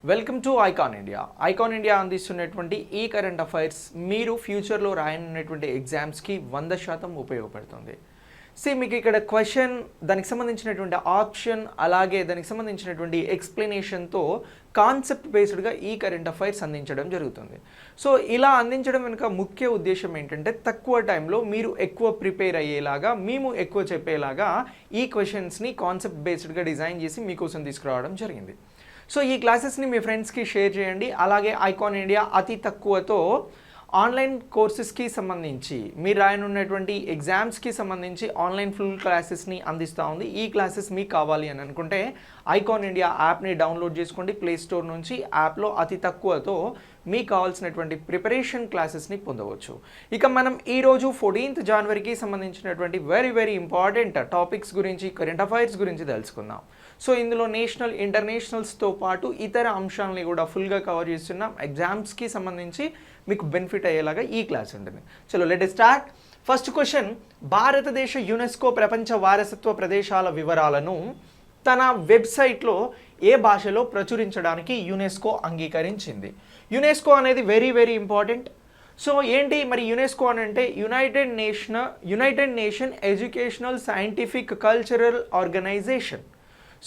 Welcome to icon India. Icon India అందిస్తున్నటువంటి ఈ current affairs మీరు ఫ్యూచర్లో రాయనున్నటువంటి ఎగ్జామ్స్కి 100% ఉపయోగపడుతుంది. మీకు ఇక్కడ క్వశ్చన్, దానికి సంబంధించినటువంటి ఆప్షన్, అలాగే దానికి సంబంధించినటువంటి ఎక్స్ప్లెనేషన్తో కాన్సెప్ట్ బేస్డ్గా ఈ కరెంట్ అఫైర్స్ అందించడం జరుగుతుంది. సో ఇలా అందించడం వెనుక ముఖ్య ఉద్దేశం ఏంటంటే తక్కువ టైంలో మీరు ఎక్కువ ప్రిపేర్ అయ్యేలాగా, మేము ఎక్కువ చెప్పేలాగా ఈ క్వశ్చన్స్ని కాన్సెప్ట్ బేస్డ్గా డిజైన్ చేసి మీకోసం తీసుకురావడం జరిగింది. సో ఈ క్లాసెస్ని మీ ఫ్రెండ్స్కి షేర్ చేయండి. అలాగే ఐకాన్ ఇండియా అతి తక్కువతో ఆన్లైన్ కోర్సెస్కి సంబంధించి మీరు రాయనున్నటువంటి ఎగ్జామ్స్కి సంబంధించి ఆన్లైన్ ఫుల్ క్లాసెస్ని అందిస్తూ ఉంది. ఈ క్లాసెస్ మీకు కావాలి అని అనుకుంటే ఐకాన్ ఇండియా యాప్ని డౌన్లోడ్ చేసుకోండి ప్లే స్టోర్ నుంచి. యాప్లో అతి తక్కువతో మీకు కావాల్సినటువంటి ప్రిపరేషన్ క్లాసెస్ని పొందవచ్చు. ఇక మనం ఈరోజు 14th జనవరికి సంబంధించినటువంటి వెరీ ఇంపార్టెంట్ టాపిక్స్ గురించి, కరెంట్ అఫైర్స్ గురించి తెలుసుకుందాం. సో ఇందులో నేషనల్, ఇంటర్నేషనల్స్తో పాటు ఇతర అంశాలని కూడా ఫుల్గా కవర్ చేస్తున్నాం. ఎగ్జామ్స్కి సంబంధించి మీకు బెనిఫిట్ అయ్యేలాగా ఈ క్లాస్ ఉంటుంది. చలో లెట్ స్టార్ట్. ఫస్ట్ క్వశ్చన్, భారతదేశ యునెస్కో ప్రపంచ వారసత్వ ప్రదేశాల వివరాలను తన వెబ్సైట్లో ఏ భాషలో ప్రచురించడానికి యునెస్కో అంగీకరించింది? యునెస్కో అనేది వెరీ ఇంపార్టెంట్. సో ఏంటి మరి యునెస్కో అని అంటే United Nation educational, scientific, cultural organisation.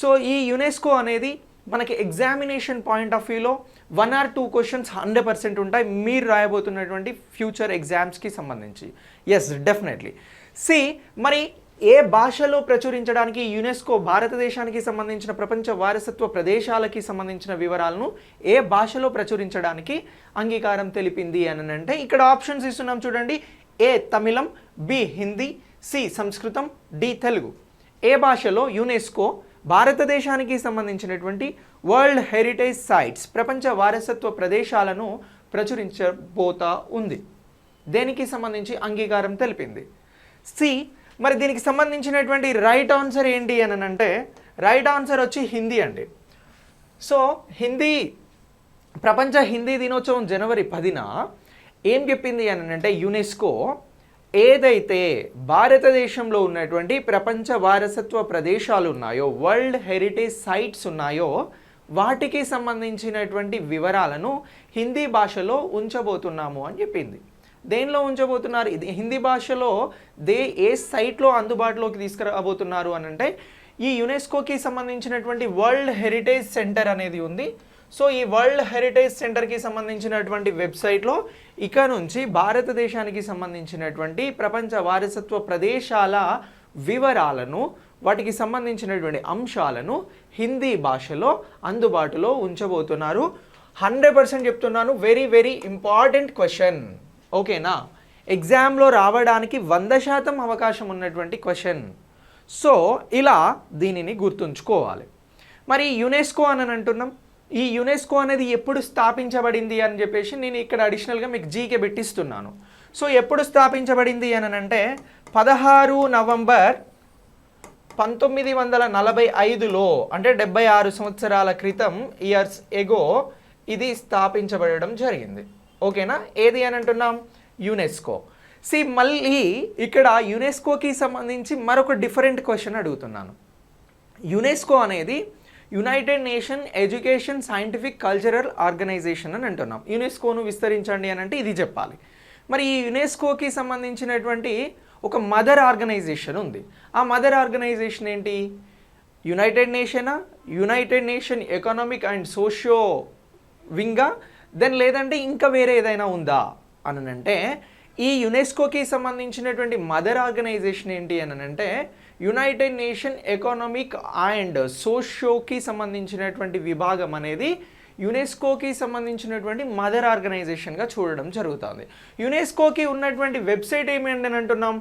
So ఈ యునెస్కో అనేది మనకి ఎగ్జామినేషన్ పాయింట్ ఆఫ్ వ్యూలో 1 or 2 క్వశ్చన్స్ 100% ఉంటాయి మీరు రాయబోతున్నటువంటి ఫ్యూచర్ ఎగ్జామ్స్కి సంబంధించి. Yes, definitely. మరి ఏ భాషలో ప్రచురించడానికి యునెస్కో భారతదేశానికి సంబంధించిన ప్రపంచ వారసత్వ ప్రదేశాలకి సంబంధించిన వివరాలను ఏ భాషలో ప్రచురించడానికి అంగీకారం తెలిపింది అని అంటే ఇక్కడ ఆప్షన్స్ ఇస్తున్నాం చూడండి. ఏ తమిళం, బి హిందీ, సి సంస్కృతం, డి తెలుగు. ఏ భాషలో యునెస్కో భారతదేశానికి సంబంధించినటువంటి వరల్డ్ హెరిటేజ్ సైట్స్, ప్రపంచ వారసత్వ ప్రదేశాలను ప్రచురించబోతా ఉంది? దేనికి సంబంధించి అంగీకారం తెలిపింది? మరి దీనికి సంబంధించినటువంటి రైట్ ఆన్సర్ ఏంటి అని అంటే రైట్ ఆన్సర్ వచ్చి హిందీ అండి. సో హిందీ, ప్రపంచ హిందీ దినోత్సవం జనవరి 10న ఏం చెప్పింది అని అంటే యునెస్కో ఏదైతే భారతదేశంలో ఉన్నటువంటి ప్రపంచ వారసత్వ ప్రదేశాలు ఉన్నాయో, వరల్డ్ హెరిటేజ్ సైట్స్ ఉన్నాయో, వాటికి సంబంధించినటువంటి వివరాలను హిందీ భాషలో ఉంచబోతున్నాము అని చెప్పింది. దేనిలో ఉంచబోతున్నారు? హిందీ భాషలో ఏ సైట్లో అందుబాటులోకి తీసుకురాబోతున్నారు అని అంటే ఈ యునెస్కోకి సంబంధించినటువంటి వరల్డ్ హెరిటేజ్ సెంటర్ అనేది ఉంది. సో ఈ వరల్డ్ హెరిటేజ్ సెంటర్కి సంబంధించినటువంటి వెబ్సైట్లో ఇక నుంచి భారతదేశానికి సంబంధించినటువంటి ప్రపంచ వారసత్వ ప్రదేశాల వివరాలను, వాటికి సంబంధించినటువంటి అంశాలను హిందీ భాషలో అందుబాటులో ఉంచబోతున్నారు. 100% చెప్తున్నాను, వెరీ ఇంపార్టెంట్ క్వశ్చన్. ఓకేనా? ఎగ్జామ్లో రావడానికి 100% అవకాశం ఉన్నటువంటి క్వశ్చన్. సో ఇలా దీనిని గుర్తుంచుకోవాలి. మరి యునెస్కో అని అంటున్నాం. ఈ యునెస్కో అనేది ఎప్పుడు స్థాపించబడింది అని చెప్పేసి నేను ఇక్కడ అడిషనల్గా మీకు జీకే పెట్టిస్తున్నాను. సో ఎప్పుడు స్థాపించబడింది అని అంటే 16 నవంబర్ 1945లో, అంటే 76 సంవత్సరాల క్రితం, ఇయర్స్ ఎగో ఇది స్థాపించబడడం జరిగింది. ఓకేనా? ఏది అని అంటున్నాం? యునెస్కో. మళ్ళీ ఇక్కడ యునెస్కోకి సంబంధించి మరొక డిఫరెంట్ క్వశ్చన్ అడుగుతున్నాను. యునెస్కో అనేది United Nation education, scientific, cultural organisation అని అంటున్నాం. యునెస్కోను విస్తరించండి అని అంటే ఇది చెప్పాలి. మరి ఈ యునెస్కోకి సంబంధించినటువంటి ఒక మదర్ ఆర్గనైజేషన్ ఉంది. ఆ మదర్ ఆర్గనైజేషన్ ఏంటి? United Nation economic and socio వింగా, దెన్ లేదంటే ఇంకా వేరే ఏదైనా ఉందా అని అంటే ఈ యునెస్కోకి సంబంధించినటువంటి మదర్ ఆర్గనైజేషన్ ఏంటి అని అంటే యునైటెడ్ నేషన్ ఎకనామిక్ అండ్ సోషియోకి సంబంధించినటువంటి విభాగం అనేది యునెస్కోకి సంబంధించినటువంటి మదర్ ఆర్గనైజేషన్గా చూడడం జరుగుతుంది. యునెస్కోకి ఉన్నటువంటి వెబ్సైట్ ఏమేంటి అని అంటున్నాం?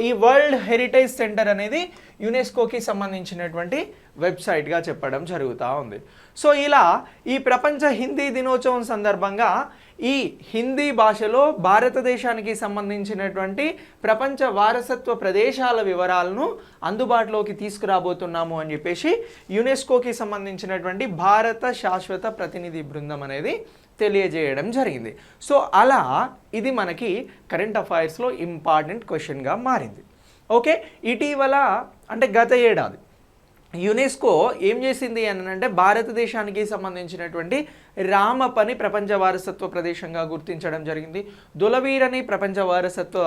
ఈ వరల్డ్ హెరిటేజ్ సెంటర్ అనేది యునెస్కోకి సంబంధించినటువంటి వెబ్సైట్గా చెప్పడం జరుగుతూ ఉంది. సో ఇలా ఈ ప్రపంచ హిందీ దినోత్సవం సందర్భంగా ఈ హిందీ భాషలో భారతదేశానికి సంబంధించినటువంటి ప్రపంచ వారసత్వ ప్రదేశాల వివరాలను అందుబాటులోకి తీసుకురాబోతున్నాము అని చెప్పేసి యునెస్కోకి సంబంధించినటువంటి భారత శాశ్వత ప్రతినిధి బృందం అనేది తెలియజేయడం జరిగింది. సో అలా ఇది మనకి కరెంట్ అఫైర్స్లో ఇంపార్టెంట్ క్వశ్చన్గా మారింది. ఓకే, ఇటీవల అంటే గత ఏడాది యునెస్కో ఏం చేసింది అని అంటే భారతదేశానికి సంబంధించినటువంటి రామప్పని ప్రపంచ వారసత్వ ప్రదేశంగా గుర్తించడం జరిగింది. దులవీరని ప్రపంచ వారసత్వ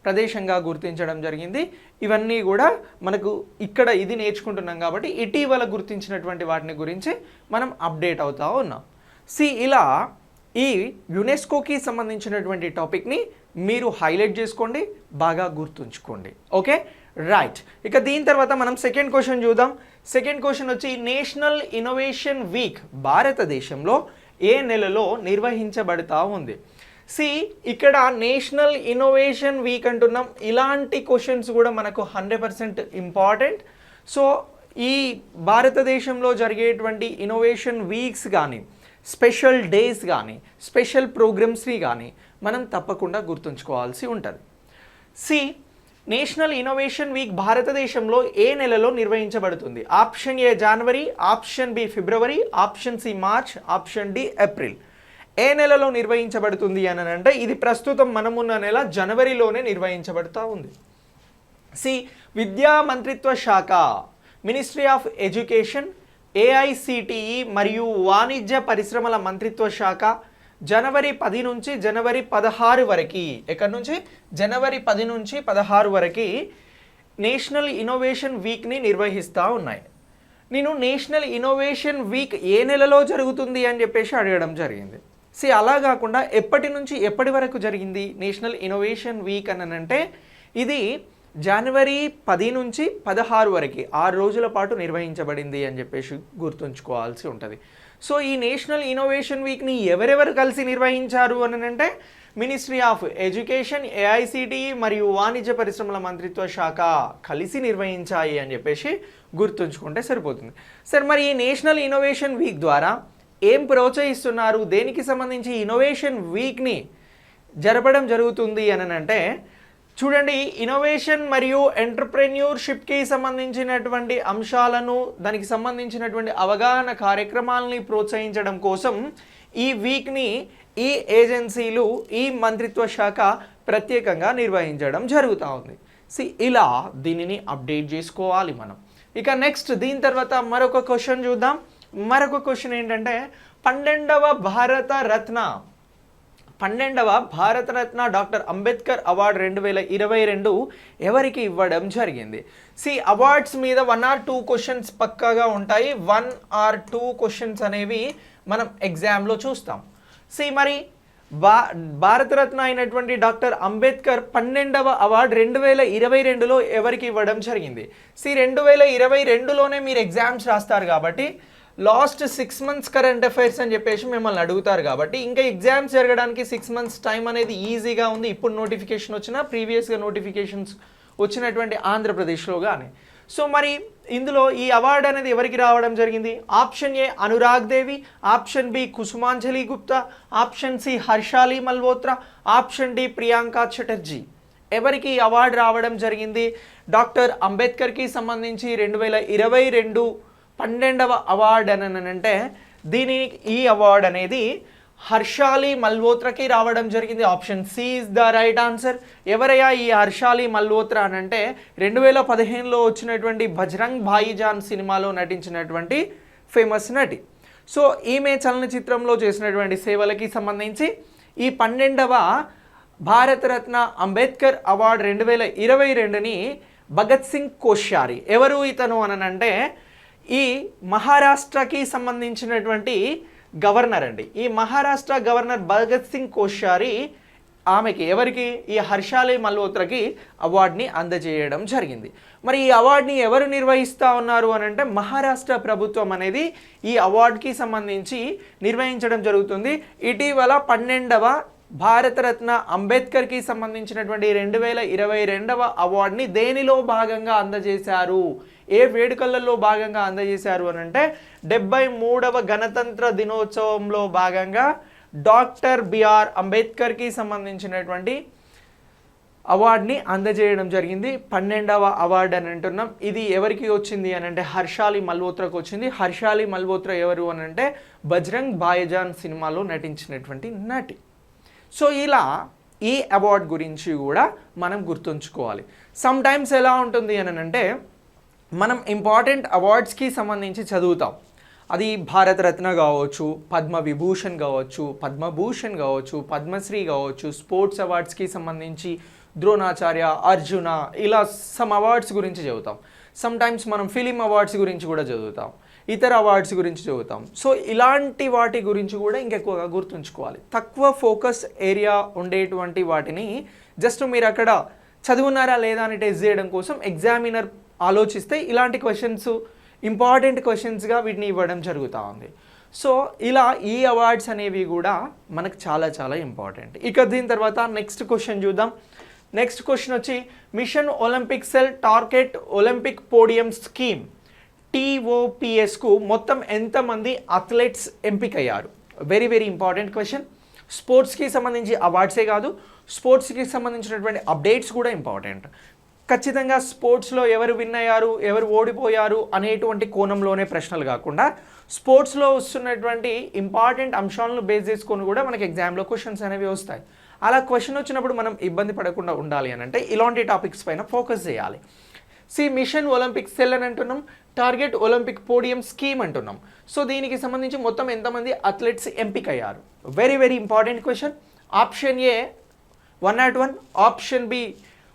ప్రదేశంగా గుర్తించడం జరిగింది. ఇవన్నీ కూడా మనకు ఇక్కడ ఇది నేర్చుకుంటున్నాం కాబట్టి ఇటీవల గుర్తించినటువంటి వాటిని గురించి మనం అప్డేట్ అవుతా ఉన్నాం. ఇలా ఈ యునెస్కోకి సంబంధించినటువంటి టాపిక్ని మీరు హైలైట్ చేసుకోండి, బాగా గుర్తుంచుకోండి. Okay, right. ఇక దీని తర్వాత మనం సెకండ్ క్వశ్చన్ చూద్దాం. సెకండ్ క్వశ్చన్ వచ్చి నేషనల్ ఇన్నోవేషన్ వీక్ భారతదేశంలో ఏ నెలలో నిర్వహించబడతా ఉంది? ఇక్కడ నేషనల్ ఇన్నోవేషన్ వీక్ అంటున్నాం. ఇలాంటి క్వశ్చన్స్ కూడా మనకు 100% ఇంపార్టెంట్. సో ఈ భారతదేశంలో జరిగేటువంటి ఇన్నోవేషన్ వీక్స్ కానీ స్పెషల్ డేస్ కానీ స్పెషల్ ప్రోగ్రామ్స్ని కానీ మనం తప్పకుండా గుర్తుంచుకోవాల్సి ఉంటుంది. నేషనల్ ఇన్నోవేషన్ వీక్ భారతదేశంలో ఏ నెలలో నిర్వహించబడుతుంది? ఆప్షన్ ఏ జనవరి, ఆప్షన్ బి ఫిబ్రవరి, option C March, option D April. ఏ నెలలో నిర్వహించబడుతుంది అని అంటే ఇది ప్రస్తుతం మనమున్న నెల జనవరిలోనే నిర్వహించబడుతూ ఉంది. విద్యా మంత్రిత్వ శాఖ, మినిస్ట్రీ ఆఫ్ ఎడ్యుకేషన్, ఏఐసిటిఈ మరియు వాణిజ్య పరిశ్రమల మంత్రిత్వ శాఖ జనవరి 10 నుంచి జనవరి 16 వరకు, ఎక్కడి నుంచి జనవరి 10 నుంచి 16 వరకు నేషనల్ ఇన్నోవేషన్ వీక్ని నిర్వహిస్తూ ఉన్నాయి. నేను నేషనల్ ఇన్నోవేషన్ వీక్ ఏ నెలలో జరుగుతుంది అని చెప్పేసి అడగడం జరిగింది. అలా కాకుండా ఎప్పటి నుంచి ఎప్పటి వరకు జరిగింది నేషనల్ ఇన్నోవేషన్ వీక్ అని అంటే ఇది జనవరి 10 నుంచి 16 వరకు 6 రోజుల పాటు నిర్వహించబడింది అని చెప్పేసి గుర్తుంచుకోవాల్సి ఉంటుంది. ఈ నేషనల్ ఇన్నోవేషన్ వీక్ని ఎవరెవరు కలిసి నిర్వహించారు అని అంటే మినిస్ట్రీ ఆఫ్ ఎడ్యుకేషన్, ఏఐసిటిఈ మరియు వాణిజ్య పరిశ్రమల మంత్రిత్వ శాఖ కలిసి నిర్వహించాయి అని చెప్పేసి గుర్తుంచుకుంటే సరిపోతుంది. మరి ఈ నేషనల్ ఇన్నోవేషన్ వీక్ ద్వారా ఏం ప్రోత్సహిస్తున్నారు, దేనికి సంబంధించి ఇన్నోవేషన్ వీక్ని జరపడం జరుగుతుంది అని అంటే చూడండి, ఇన్నోవేషన్ మరియు ఎంటర్ప్రెన్యూర్షిప్కి సంబంధించినటువంటి అంశాలను, దానికి సంబంధించినటువంటి అవగాహన కార్యక్రమాలని ప్రోత్సహించడం కోసం ఈ వీక్ని ఈ ఏజెన్సీలు, ఈ మంత్రిత్వ శాఖ ప్రత్యేకంగా నిర్వహించడం జరుగుతూ ఉంది. ఇలా దీనిని అప్డేట్ చేసుకోవాలి మనం. ఇక నెక్స్ట్ దీని తర్వాత మరొక క్వశ్చన్ చూద్దాం. మరొక క్వశ్చన్ ఏంటంటే 12వ భారత రత్న డాక్టర్ అంబేద్కర్ అవార్డు 2022 ఎవరికి ఇవ్వడం జరిగింది? అవార్డ్స్ మీద 1 or 2 క్వశ్చన్స్ పక్కాగా ఉంటాయి. 1 or 2 క్వశ్చన్స్ అనేవి మనం ఎగ్జామ్లో చూస్తాం. మరి భారతరత్న అయినటువంటి డాక్టర్ అంబేద్కర్ 12వ అవార్డు 2022లో ఎవరికి ఇవ్వడం జరిగింది? 2022లోనే మీరు ఎగ్జామ్స్ రాస్తారు కాబట్టి లాస్ట్ 6 months కరెంట్ అఫైర్స్ అని చెప్పేసి మిమ్మల్ని అడుగుతారు కాబట్టి ఇంకా ఎగ్జామ్స్ జరగడానికి 6 months టైం అనేది ఈజీగా ఉంది. ఇప్పుడు నోటిఫికేషన్ వచ్చినా ప్రీవియస్గా నోటిఫికేషన్స్ వచ్చినటువంటి ఆంధ్రప్రదేశ్లో కానీ. మరి ఇందులో ఈ అవార్డు అనేది ఎవరికి రావడం జరిగింది? Option A Anurag Devi, option B Kusumanjali Gupta, option C Harshali Malhotra, option D Priyanka Chatterjee. ఎవరికి ఈ అవార్డు రావడం జరిగింది? డాక్టర్ అంబేద్కర్కి సంబంధించి 2022 12వ అవార్డు అని అంటే ఈ అవార్డు అనేది హర్షాలి మల్హోత్రాకి రావడం జరిగింది. Option C is the right answer. ఎవరయ్యా ఈ హర్షాలి మల్హోత్రా అని అంటే 2015లో వచ్చినటువంటి బజరంగ్ భాయిజాన్ సినిమాలో నటించినటువంటి ఫేమస్ నటి. ఈమె చలనచిత్రంలో చేసినటువంటి సేవలకి సంబంధించి ఈ 12వ భారతరత్న అంబేద్కర్ అవార్డు 2022ని భగత్ సింగ్ కోశ్యారి, ఎవరు ఇతను అని అంటే ఈ మహారాష్ట్రకి సంబంధించినటువంటి గవర్నర్ అండి. ఈ మహారాష్ట్ర గవర్నర్ భగత్ సింగ్ కోశ్యారి ఆమెకి, ఎవరికి? ఈ హర్షాలి మల్హోత్రాకి అవార్డుని అందజేయడం జరిగింది. మరి ఈ అవార్డుని ఎవరు నిర్వహిస్తూ ఉన్నారు అని అంటే మహారాష్ట్ర ప్రభుత్వం అనేది ఈ అవార్డుకి సంబంధించి నిర్వహించడం జరుగుతుంది. ఇటీవల 12వ భారతరత్న అంబేద్కర్కి సంబంధించినటువంటి 2022వ అవార్డుని దేనిలో భాగంగా అందజేశారు, ఏ వేడుకలలో భాగంగా అందజేశారు అని అంటే 73వ గణతంత్ర దినోత్సవంలో భాగంగా డాక్టర్ బిఆర్ అంబేద్కర్కి సంబంధించినటువంటి అవార్డుని అందజేయడం జరిగింది. 12వ అవార్డు అని అంటున్నాం. ఇది ఎవరికి వచ్చింది అని అంటే హర్షాలి మల్హోత్రాకు వచ్చింది. హర్షాలి మల్హోత్రా ఎవరు అని అంటే బజరంగ్ భాయిజాన్ సినిమాలో నటించినటువంటి నటి. ఇలా ఈ అవార్డు గురించి కూడా మనం గుర్తుంచుకోవాలి. సమ్ టైమ్స్ ఎలా ఉంటుంది అని అంటే మనం ఇంపార్టెంట్ అవార్డ్స్కి సంబంధించి చదువుతాం. అది భారతరత్న కావచ్చు, పద్మవిభూషణ్ కావచ్చు, పద్మభూషణ్ కావచ్చు, పద్మశ్రీ కావచ్చు, స్పోర్ట్స్ అవార్డ్స్కి సంబంధించి ద్రోణాచార్య, అర్జున, ఇలా సమ్ అవార్డ్స్ గురించి చదువుతాం. సమ్ టైమ్స్ మనం ఫిలిం అవార్డ్స్ గురించి కూడా చదువుతాం, ఇతర అవార్డ్స్ గురించి చదువుతాం. సో ఇలాంటి వాటి గురించి కూడా ఇంకెక్కువగా గుర్తుంచుకోవాలి. తక్కువ ఫోకస్ ఏరియా ఉండేటువంటి వాటిని జస్ట్ మీరు అక్కడ చదువున్నారా లేదా అని టెస్ట్ చేయడం కోసం ఎగ్జామినర్ ఆలోచిస్తే ఇలాంటి క్వశ్చన్స్ ఇంపార్టెంట్ క్వశ్చన్స్గా వీటిని ఇవ్వడం జరుగుతూ ఉంది. సో ఇలా ఈ అవార్డ్స్ అనేవి కూడా మనకు చాలా చాలా ఇంపార్టెంట్. ఇక దీని తర్వాత నెక్స్ట్ క్వశ్చన్ చూద్దాం. నెక్స్ట్ క్వశ్చన్ వచ్చి mission Olympic cell target Olympic podium scheme TOPSకు మొత్తం ఎంతమంది అథ్లెట్స్ ఎంపికయ్యారు? Very very important question. స్పోర్ట్స్కి సంబంధించి అవార్డ్సే కాదు, స్పోర్ట్స్కి సంబంధించినటువంటి అప్డేట్స్ కూడా ఇంపార్టెంట్. ఖచ్చితంగా స్పోర్ట్స్లో ఎవరు విన్ అయ్యారు, ఎవరు ఓడిపోయారు అనేటువంటి కోణంలోనే ప్రశ్నలు కాకుండా స్పోర్ట్స్లో వస్తున్నటువంటి ఇంపార్టెంట్ అంశాలను బేస్ చేసుకొని కూడా మనకి ఎగ్జామ్లో క్వశ్చన్స్ అనేవి వస్తాయి. అలా క్వశ్చన్ వచ్చినప్పుడు మనం ఇబ్బంది పడకుండా ఉండాలి అని అంటే ఇలాంటి టాపిక్స్ పైన ఫోకస్ చేయాలి. మిషన్ ఒలింపిక్ సెల్ అని అంటున్నాం, టార్గెట్ ఒలింపిక్ పోడియం స్కీమ్ అంటున్నాం. సో దీనికి సంబంధించి మొత్తం ఎంతమంది అథ్లెట్స్ ఎంపికయ్యారు? Very very important question. Option A 101, option B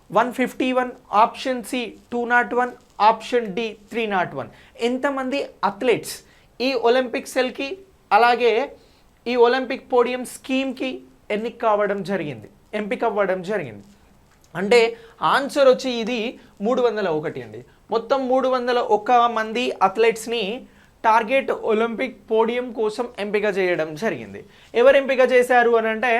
151, option C 201, option D 301. ఎంతమంది అథ్లెట్స్ ఈ ఒలింపిక్ సెల్కి అలాగే ఈ ఒలింపిక్ పోడియం స్కీమ్కి ఎంపిక అవ్వడం జరిగింది అంటే ఆన్సర్ వచ్చి ఇది 301 అండి. మొత్తం 301 మంది అథ్లెట్స్ని టార్గెట్ ఒలింపిక్ పోడియం కోసం ఎంపిక చేయడం జరిగింది. ఎవరు ఎంపిక చేశారు అని అంటే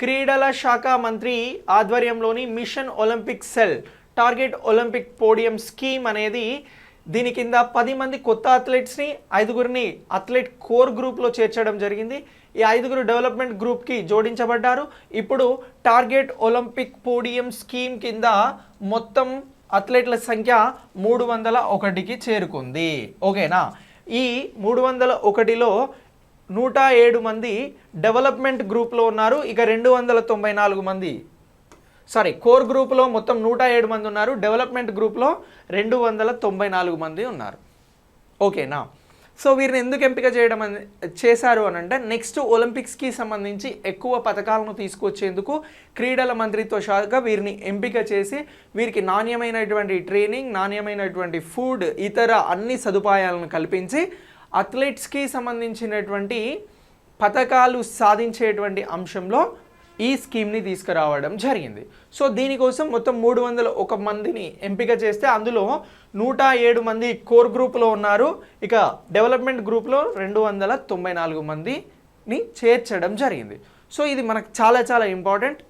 క్రీడల శాఖ మంత్రి ఆధ్వర్యంలోని mission Olympic cell target Olympic podium scheme అనేది దీని కింద 10 మంది కొత్త అథ్లెట్స్ని 5గురిని అథ్లెట్ కోర్ గ్రూప్లో చేర్చడం జరిగింది. ఈ 5గురు డెవలప్మెంట్ గ్రూప్కి జోడించబడ్డారు. ఇప్పుడు టార్గెట్ ఒలింపిక్ పోడియం స్కీమ్ కింద మొత్తం అథ్లెట్ల సంఖ్య 301కి చేరుకుంది. ఓకేనా? ఈ 301లో 107 మంది డెవలప్మెంట్ గ్రూప్లో ఉన్నారు. ఇక 294 మంది కోర్ గ్రూప్లో మొత్తం 107 మంది ఉన్నారు. డెవలప్మెంట్ గ్రూప్లో 294 మంది ఉన్నారు. ఓకేనా? సో వీరిని ఎందుకు ఎంపిక చేశారు అని అంటే నెక్స్ట్ ఒలింపిక్స్కి సంబంధించి ఎక్కువ పథకాలను తీసుకొచ్చేందుకు క్రీడల మంత్రిత్వ శాఖ వీరిని ఎంపిక చేసి వీరికి నాణ్యమైనటువంటి ట్రైనింగ్, నాణ్యమైనటువంటి ఫుడ్, ఇతర అన్ని సదుపాయాలను కల్పించి అథ్లెట్స్కి సంబంధించినటువంటి పథకాలు సాధించేటువంటి అంశంలో ఈ స్కీమ్ని తీసుకురావడం జరిగింది. సో దీనికోసం మొత్తం 301 మందిని ఎంపిక చేస్తే అందులో 107 మంది కోర్ గ్రూప్లో ఉన్నారు. ఇక డెవలప్మెంట్ గ్రూప్లో 294 మందిని చేర్చడం జరిగింది. సో ఇది మనకు చాలా చాలా ఇంపార్టెంట్.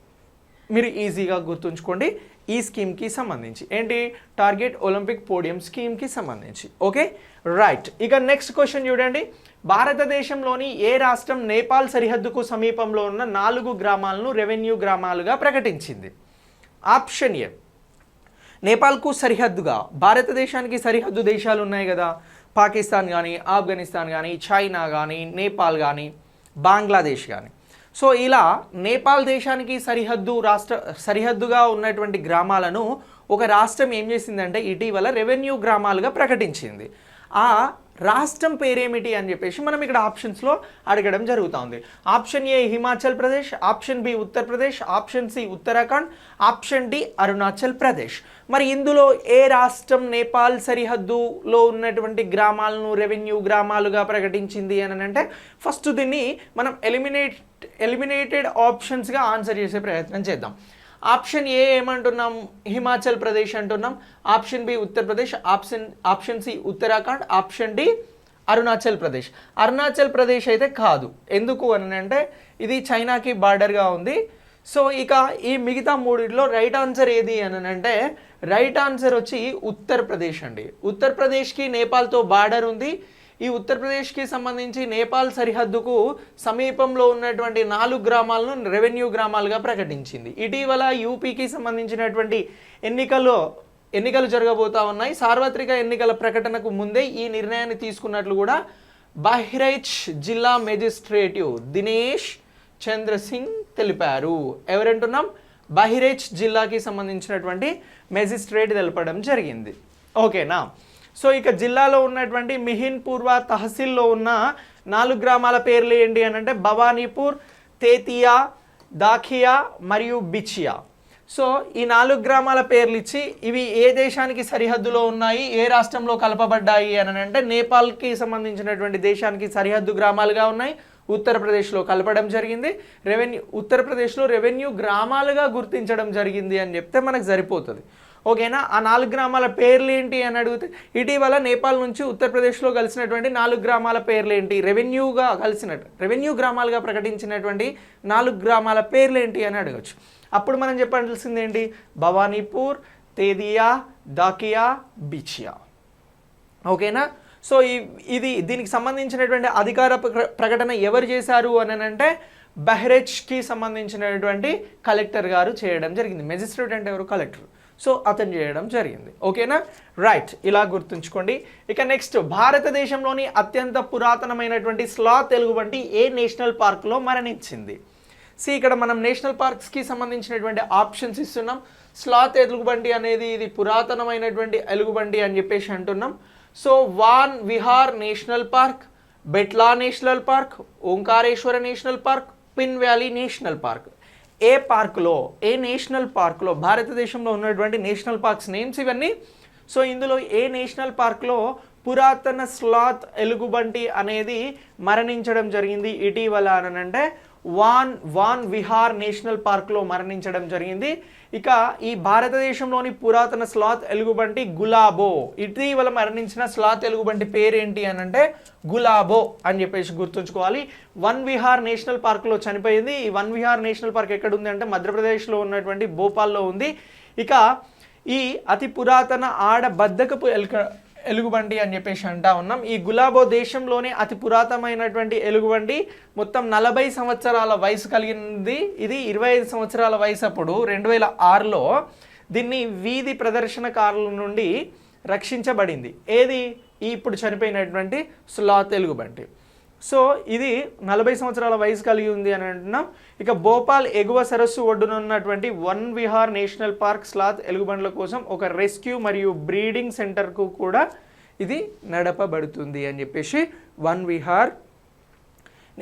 మీరు ఈజీగా గుర్తుంచుకోండి ఈ స్కీమ్కి సంబంధించి. ఏంటి? టార్గెట్ ఒలింపిక్ పోడియం స్కీమ్కి సంబంధించి. Okay, right. ఇక నెక్స్ట్ క్వశ్చన్ చూడండి. భారతదేశంలోని ఏ రాష్ట్రం నేపాల్ సరిహద్దుకు సమీపంలో ఉన్న 4 గ్రామాలను రెవెన్యూ గ్రామాలుగా ప్రకటించింది? ఆప్షన్ ఏ నేపాల్కు సరిహద్దుగా, భారతదేశానికి సరిహద్దు దేశాలు ఉన్నాయి కదా, పాకిస్తాన్ కానీ, ఆఫ్ఘనిస్తాన్ కానీ, చైనా కానీ, నేపాల్ కానీ, బంగ్లాదేశ్ కానీ. సో ఇలా నేపాల్ దేశానికి సరిహద్దుగా ఉన్నటువంటి గ్రామాలను ఒక రాష్ట్రం ఏం చేసిందంటే ఇటీవల రెవెన్యూ గ్రామాలుగా ప్రకటించింది. ఆ రాష్ట్రం పేరేమిటి అని చెప్పేసి మనం ఇక్కడ ఆప్షన్స్లో అడగడం జరుగుతుంది. Option A Himachal Pradesh, option B Uttar Pradesh, option C Uttarakhand, option D Arunachal Pradesh. మరి ఇందులో ఏ రాష్ట్రం నేపాల్ సరిహద్దులో ఉన్నటువంటి గ్రామాలను రెవెన్యూ గ్రామాలుగా ప్రకటించింది అని అంటే ఫస్ట్ దీన్ని మనం ఎలిమినేటెడ్ ఆప్షన్స్గా ఆన్సర్ చేసే ప్రయత్నం చేద్దాం. ఆప్షన్ ఏ ఏమంటున్నాం? హిమాచల్ ప్రదేశ్ అంటున్నాం. Option B Uttar Pradesh, option C Uttarakhand, option D Arunachal Pradesh. Arunachal Pradesh అయితే కాదు. ఎందుకు అని అంటే ఇది చైనాకి బార్డర్గా ఉంది. సో ఇక ఈ మిగతా మూడిట్లో రైట్ ఆన్సర్ ఏది అని అంటే రైట్ ఆన్సర్ వచ్చి ఉత్తరప్రదేశ్ అండి. ఉత్తరప్రదేశ్కి నేపాల్తో బార్డర్ ఉంది. ఈ ఉత్తరప్రదేశ్కి సంబంధించి నేపాల్ సరిహద్దుకు సమీపంలో ఉన్నటువంటి 4 గ్రామాలను రెవెన్యూ గ్రామాలుగా ప్రకటించింది. ఇటీవల యూపీకి సంబంధించినటువంటి ఎన్నికలు జరగబోతా ఉన్నాయి. సార్వత్రిక ఎన్నికల ప్రకటనకు ముందే ఈ నిర్ణయాన్ని తీసుకున్నట్లు కూడా బహ్రైచ్ జిల్లా మెజిస్ట్రేటివ్ దినేష్ చంద్ర సింగ్ తెలిపారు. ఎవరంటున్నాం? బహ్రైచ్ జిల్లాకి సంబంధించినటువంటి మెజిస్ట్రేట్ తెలపడం జరిగింది. ఓకేనా? సో ఇక జిల్లాలో ఉన్నటువంటి మిహిన్ పూర్వ తహసీల్లో ఉన్న 4 గ్రామాల పేర్లు ఏంటి అని అంటే భవానీపూర్, తేతియా, దాఖియా మరియు బిచియా. సో ఈ 4 గ్రామాల పేర్లు ఇచ్చి ఇవి ఏ దేశానికి సరిహద్దులో ఉన్నాయి, ఏ రాష్ట్రంలో కలపబడ్డాయి అని అంటే నేపాల్కి సంబంధించినటువంటి దేశానికి సరిహద్దు గ్రామాలుగా ఉన్నాయి. ఉత్తరప్రదేశ్లో కలపడం జరిగింది. ఉత్తరప్రదేశ్లో రెవెన్యూ గ్రామాలుగా గుర్తించడం జరిగింది అని చెప్తే మనకు సరిపోతుంది. ఓకేనా. ఆ 4 గ్రామాల పేర్లు ఏంటి అని అడిగితే ఇటీవల నేపాల్ నుంచి ఉత్తరప్రదేశ్లో కలిసినటువంటి 4 గ్రామాల పేర్లు ఏంటి, రెవెన్యూ గ్రామాలుగా ప్రకటించినటువంటి 4 గ్రామాల పేర్లు ఏంటి అని అడగచ్చు. అప్పుడు మనం చెప్పాల్సింది ఏంటి, భవానీపూర్, తేదియా, దాకియా, బిచియా. ఓకేనా. సో దీనికి సంబంధించినటువంటి అధికార ప్రకటన ఎవరు చేశారు అని అంటే బహ్రెచ్కి సంబంధించినటువంటి కలెక్టర్ గారు చేయడం జరిగింది. మెజిస్ట్రేట్ అంటే ఎవరు, కలెక్టర్. సో అతను చేయడం జరిగింది. ఓకేనా, రైట్. ఇలా గుర్తుంచుకోండి. ఇక నెక్స్ట్, భారతదేశంలోని అత్యంత పురాతనమైనటువంటి స్లాత్ ఎలుగుబంటి ఏ నేషనల్ పార్క్లో మరణించింది? ఇక్కడ మనం నేషనల్ పార్క్స్కి సంబంధించినటువంటి ఆప్షన్స్ ఇస్తున్నాం. స్లాత్ ఎలుగుబంటి అనేది ఇది పురాతనమైనటువంటి ఎలుగుబంటి అని చెప్పేసి అంటున్నాం. So Van Vihar national park, Betla national park, Omkareshwar national park, Pin valley national park. ఏ పార్కులో, ఏ నేషనల్ పార్క్లో, భారతదేశంలో ఉన్నటువంటి నేషనల్ పార్క్స్ నేమ్స్ ఇవన్నీ. సో ఇందులో ఏ నేషనల్ పార్క్లో పురాతన స్లాత్ ఎలుగుబంటి అనేది మరణించడం జరిగింది ఇటీవల అని అంటే వాన్ విహార్ నేషనల్ పార్క్లో మరణించడం జరిగింది. ఇక ఈ భారతదేశంలోని పురాతన స్లాత్ ఎలుగుబంటి గులాబో. ఇటీవల మరణించిన స్లాత్ ఎలుగుబంటి పేరేంటి అని అంటే గులాబో అని చెప్పేసి గుర్తుంచుకోవాలి. వన్ విహార్ నేషనల్ పార్క్లో చనిపోయింది. ఈ వన్ విహార్ నేషనల్ పార్క్ ఎక్కడ ఉంది అంటే మధ్యప్రదేశ్లో ఉన్నటువంటి భోపాల్లో ఉంది. ఇక ఈ అతి పురాతన బద్దకపు ఎలుగుబంటి అని చెప్పేసి అంటా ఉన్నాం. ఈ గులాబో దేశంలోనే అతి పురాతనమైనటువంటి ఎలుగుబంటి. మొత్తం 40 సంవత్సరాల వయసు కలిగింది. ఇది 25 సంవత్సరాల వయసు అప్పుడు 2006లో దీన్ని వీధి ప్రదర్శనకారుల నుండి రక్షించబడింది. ఏది, ఇప్పుడు చనిపోయినటువంటి స్లాత్ ఎలుగుబంటి. సో ఇది 40 సంవత్సరాల వయసు కలిగి ఉంది అని అంటున్నాం. ఇక భోపాల్ ఎగువ సరస్సు ఒడ్డున ఉన్నటువంటి Van Vihar national park sloth ఎలుగుబండ్ల కోసం ఒక రెస్క్యూ మరియు బ్రీడింగ్ సెంటర్కు కూడా ఇది నడపబడుతుంది అని చెప్పేసి వన్ విహార్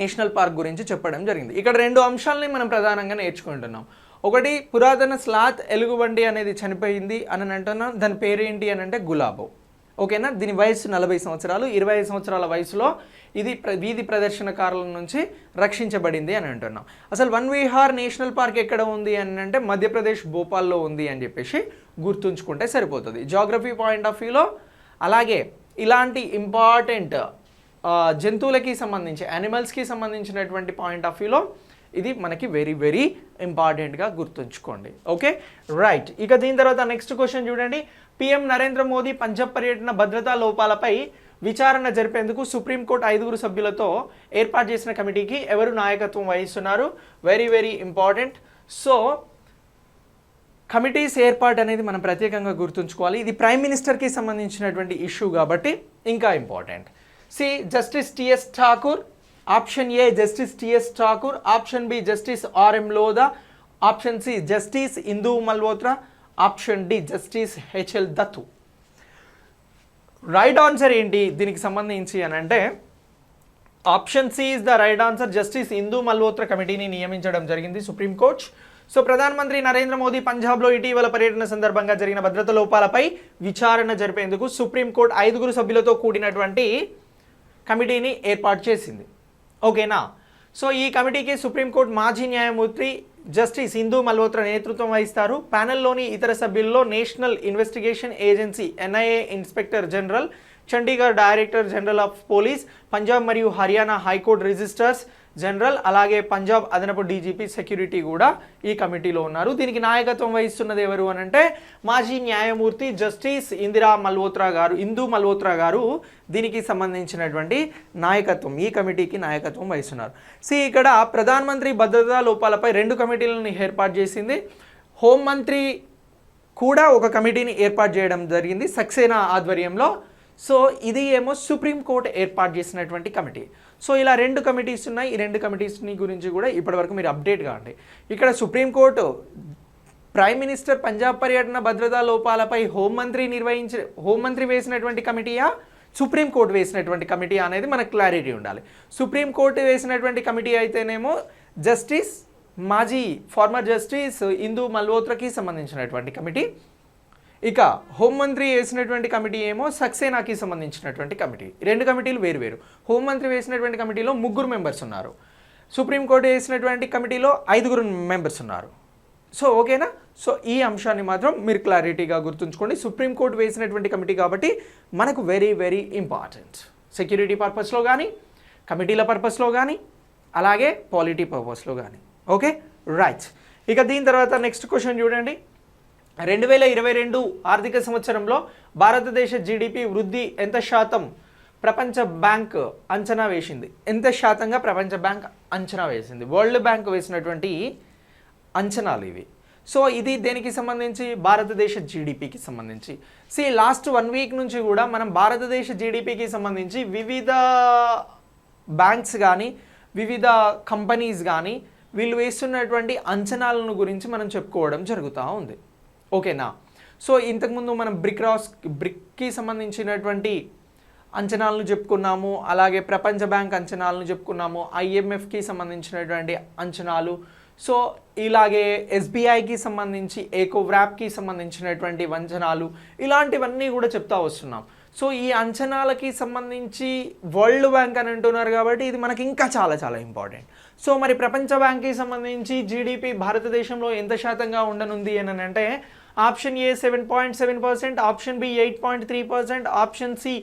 నేషనల్ పార్క్ గురించి చెప్పడం జరిగింది. ఇక్కడ 2 అంశాలని మనం ప్రధానంగా నేర్చుకుంటున్నాం. ఒకటి, పురాతన స్లాత్ ఎలుగుబంటి అనేది చనిపోయింది అని అంటున్నాం. దాని పేరేంటి అని అంటే గులాబో. ఓకేనా. దీని వయసు 40 సంవత్సరాలు. 25 సంవత్సరాల వయసులో ఇది వీధి ప్రదర్శనకారుల నుంచి రక్షించబడింది అని అంటున్నాం. అసలు వన్ విహార్ నేషనల్ పార్క్ ఎక్కడ ఉంది అని అంటే మధ్యప్రదేశ్ భోపాల్లో ఉంది అని చెప్పేసి గుర్తుంచుకుంటే సరిపోతుంది జాగ్రఫీ పాయింట్ ఆఫ్ వ్యూలో. అలాగే ఇలాంటి ఇంపార్టెంట్ జంతువులకి సంబంధించి, యానిమల్స్కి సంబంధించినటువంటి పాయింట్ ఆఫ్ వ్యూలో ఇది మనకి వెరీ వెరీ ఇంపార్టెంట్గా గుర్తుంచుకోండి. Okay, right. ఇక దీని తర్వాత నెక్స్ట్ క్వశ్చన్ చూడండి. PM నరేంద్ర మోదీ పంజాబ్ పర్యటన భద్రతా లోపాలపై విచారణ జరిపేందుకు సుప్రీంకోర్టు 5 సభ్యులతో ఏర్పాటు చేసిన కమిటీకి ఎవరు నాయకత్వం వహిస్తున్నారు? Very very important. So committees ఏర్పాటు అనేది మనం ప్రత్యేకంగా గుర్తుంచుకోవాలి. ఇది ప్రైమ్ మినిస్టర్కి సంబంధించినటువంటి ఇష్యూ కాబట్టి ఇంకా important. Justice TS Thakur, option A justice TS Thakur, option B justice RM Lodha, option C justice Indu Malhotra, option D justice HL Dattu. Right answer ఏంటి దీనికి సంబంధించి అని అంటే option C is the right answer. Justice Indu Malhotra కమిటీని నియమించడం జరిగింది సుప్రీంకోర్టు. సో ప్రధానమంత్రి నరేంద్ర మోదీ పంజాబ్లో ఇటీవల పర్యటన సందర్భంగా జరిగిన భద్రతా లోపాలపై విచారణ జరిపేందుకు సుప్రీంకోర్టు 5 సభ్యులతో కూడినటువంటి కమిటీని ఏర్పాటు చేసింది. ఓకేనా. సో ఈ కమిటీకి సుప్రీంకోర్టు మాజీ న్యాయమూర్తి జస్టిస్ ఇందు మల్హోత్రా నేతృత్వం వహిస్తారు. ప్యానెల్లోని ఇతర సభ్యుల్లో national investigation agency NIA inspector general, Chandigarh director general of police, Punjab మరియు హర్యానా హైకోర్టు రిజిస్ట్రార్స్ జనరల్, అలాగే పంజాబ్ అదనపు DGP సెక్యూరిటీ కూడా ఈ కమిటీలో ఉన్నారు. దీనికి నాయకత్వం వహిస్తున్నది ఎవరు అని అంటే మాజీ న్యాయమూర్తి జస్టిస్ ఇందు మల్హోత్రా గారు దీనికి సంబంధించినటువంటి నాయకత్వం, ఈ కమిటీకి నాయకత్వం వహిస్తున్నారు. ఇక్కడ ప్రధానమంత్రి భద్రతా లోపాలపై 2 కమిటీలను ఏర్పాటు చేసింది. హోంమంత్రి కూడా ఒక కమిటీని ఏర్పాటు చేయడం జరిగింది సక్సేనా ఆధ్వర్యంలో. సో ఇది ఏమో సుప్రీంకోర్టు ఏర్పాటు చేసినటువంటి కమిటీ. సో ఇలా 2 కమిటీస్ ఉన్నాయి. ఈ 2 కమిటీస్ని గురించి కూడా ఇప్పటివరకు మీరు అప్డేట్ కావండి. ఇక్కడ సుప్రీంకోర్టు ప్రైమ్ మినిస్టర్ పంజాబ్ పర్యటన భద్రతా లోపాలపై హోంమంత్రి వేసినటువంటి కమిటీయా, సుప్రీంకోర్టు వేసినటువంటి కమిటీ అనేది మనకు క్లారిటీ ఉండాలి. సుప్రీంకోర్టు వేసినటువంటి కమిటీ అయితేనేమో జస్టిస్ ఫార్మర్ జస్టిస్ ఇందు మల్హోత్రాకి సంబంధించినటువంటి కమిటీ, ఇక హోంమంత్రి వేసినటువంటి కమిటీ ఏమో సక్సేనాకి సంబంధించినటువంటి కమిటీ. రెండు కమిటీలు వేరు. హోంమంత్రి వేసినటువంటి కమిటీలో 3 మెంబర్స్ ఉన్నారు, సుప్రీంకోర్టు వేసినటువంటి కమిటీలో 5 మెంబర్స్ ఉన్నారు. సో ఓకేనా. సో ఈ అంశాన్ని మాత్రం మీరు క్లారిటీగా గుర్తుంచుకోండి. సుప్రీంకోర్టు వేసినటువంటి కమిటీ కాబట్టి మనకు వెరీ వెరీ ఇంపార్టెంట్, సెక్యూరిటీ పర్పస్లో కానీ, కమిటీల పర్పస్లో కానీ, అలాగే పాలిటీ పర్పస్లో కానీ. Okay right. ఇక దీని తర్వాత నెక్స్ట్ క్వశ్చన్ చూడండి. 2022 ఆర్థిక సంవత్సరంలో భారతదేశ జీడిపి వృద్ధి ఎంత శాతం ప్రపంచ బ్యాంక్ అంచనా వేసింది? ఎంత శాతంగా ప్రపంచ బ్యాంక్ అంచనా వేసింది? వరల్డ్ బ్యాంక్ వేసినటువంటి అంచనాలు ఇవి. సో ఇది దేనికి సంబంధించి? భారతదేశ జీడిపికి సంబంధించి. లాస్ట్ 1 వీక్ నుంచి కూడా మనం భారతదేశ జీడిపికి సంబంధించి వివిధ బ్యాంక్స్ కానీ, వివిధ కంపెనీస్ కానీ వీళ్ళు వేస్తున్నటువంటి అంచనాలను గురించి మనం చెప్పుకోవడం జరుగుతూ ఉంది. ఓకేనా. సో ఇంతకుముందు మనం బ్రిక్కి సంబంధించినటువంటి అంచనాలను చెప్పుకున్నాము, అలాగే ప్రపంచ బ్యాంక్ అంచనాలను చెప్పుకున్నాము, IMFకి సంబంధించినటువంటి అంచనాలు, సో ఇలాగే SBIకి సంబంధించి ఏకోవ్రాప్కి సంబంధించినటువంటి అంచనాలు, ఇలాంటివన్నీ కూడా చెప్తా వస్తున్నాం. సో ఈ అంచనాలకి సంబంధించి వరల్డ్ బ్యాంక్ అని అంటున్నారు కాబట్టి ఇది మనకి ఇంకా చాలా చాలా ఇంపార్టెంట్. సో మరి ప్రపంచ బ్యాంక్కి సంబంధించి జీడిపి భారతదేశంలో ఎంత శాతంగా ఉండనుంది అని అంటే option A 7.7%, option B 8.3%, option C